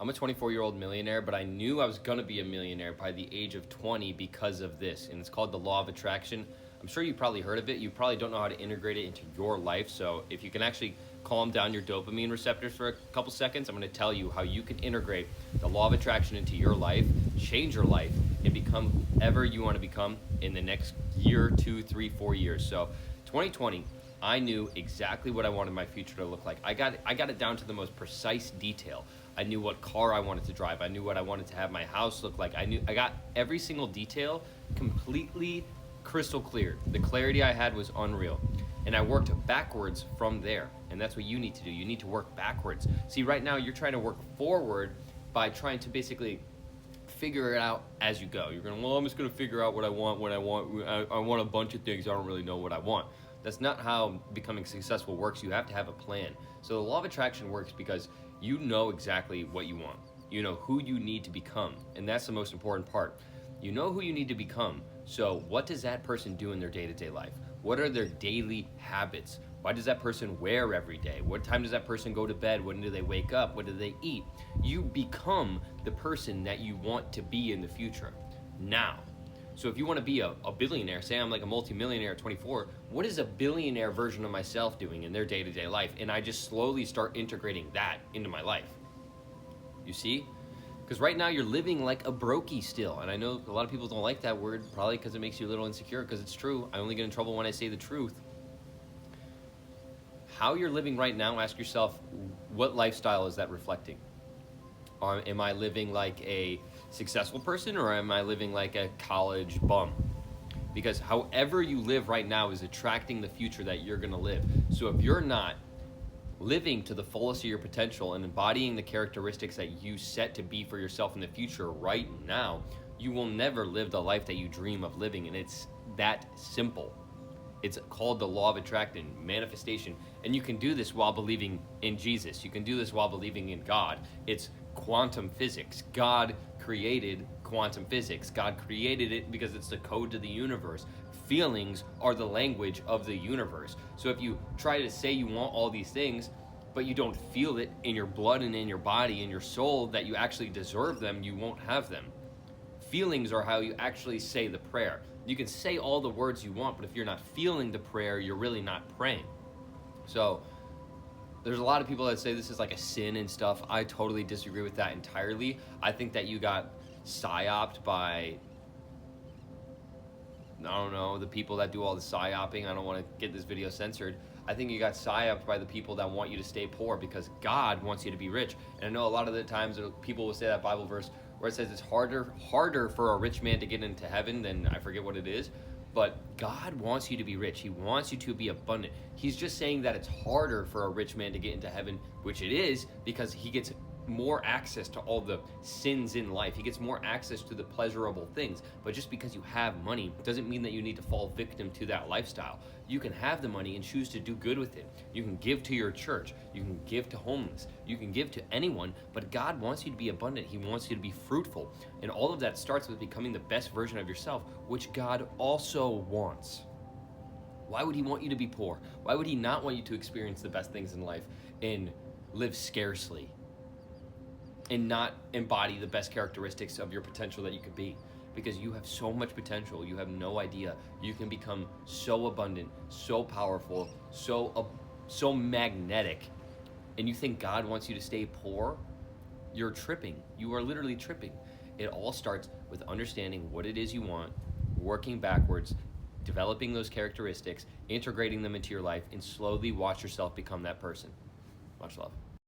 I'm a 24-year-old millionaire, but I knew I was going to be a millionaire by the age of 20 because of this. And it's called the law of attraction. I'm sure you probably heard of it. You probably don't know how to integrate it into your life. So if you can actually calm down your dopamine receptors for a couple seconds, I'm going to tell you how you can integrate the law of attraction into your life, change your life, and become whoever you want to become in the next year, 2, 3, 4 years. So 2020, I knew exactly what I wanted my future to look like. I got it down to the most precise detail. I knew what car I wanted to drive. I knew what I wanted to have my house look like. I got every single detail completely crystal clear. The clarity I had was unreal. And I worked backwards from there. And that's what you need to do. You need to work backwards. See, right now you're trying to work forward by trying to basically figure it out as you go. You're going, well, I'm just going to figure out what I want when I want. I want a bunch of things. I don't really know what I want. That's not how becoming successful works. You have to have a plan. So the law of attraction works because you know exactly what you want. You know who you need to become. And that's the most important part. You know who you need to become. So what does that person do in their day-to-day life? What are their daily habits? Why does that person wear every day? What time does that person go to bed? When do they wake up? What do they eat? You become the person that you want to be in the future now. So if you want to be a billionaire, say I'm like a multimillionaire at 24, what is a billionaire version of myself doing in their day-to-day life? And I just slowly start integrating that into my life. You see? Because right now you're living like a brokey still. And I know a lot of people don't like that word, probably because it makes you a little insecure, because it's true. I only get in trouble when I say the truth. How you're living right now, ask yourself, what lifestyle is that reflecting? Am I living like a successful person, or am I living like a college bum? Because however you live right now is attracting the future that you're going to live. So if you're not living to the fullest of your potential and embodying the characteristics that you set to be for yourself in the future right now, you will never live the life that you dream of living. And it's that simple. It's called the law of attraction, manifestation. And you can do this while believing in Jesus. You can do this while believing in God. It's quantum physics. God created quantum physics. God created it because it's the code to the universe. Feelings are the language of the universe. So if you try to say you want all these things, but you don't feel it in your blood and in your body and your soul that you actually deserve them, you won't have them. Feelings are how you actually say the prayer. You can say all the words you want, but if you're not feeling the prayer, you're really not praying. So there's a lot of people that say this is like a sin and stuff. I totally disagree with that entirely. I think that you got psyoped by, I don't know, the people that do all the psyoping. I don't want to get this video censored. I think you got psyoped by the people that want you to stay poor because God wants you to be rich. And I know a lot of the times people will say that Bible verse where it says it's harder for a rich man to get into heaven than, I forget what it is. But God wants you to be rich. He wants you to be abundant. He's just saying that it's harder for a rich man to get into heaven, which it is, because he gets more access to all the sins in life. He gets more access to the pleasurable things. But just because you have money doesn't mean that you need to fall victim to that lifestyle. You can have the money and choose to do good with it. You can give to your church. You can give to homeless. You can give to anyone, but God wants you to be abundant. He wants you to be fruitful. And all of that starts with becoming the best version of yourself, which God also wants. Why would he want you to be poor? Why would he not want you to experience the best things in life and live scarcely and not embody the best characteristics of your potential that you could be? Because you have so much potential. You have no idea. You can become so abundant, so powerful, so magnetic. And you think God wants you to stay poor? You're tripping. You are literally tripping. It all starts with understanding what it is you want, working backwards, developing those characteristics, integrating them into your life, and slowly watch yourself become that person. Much love.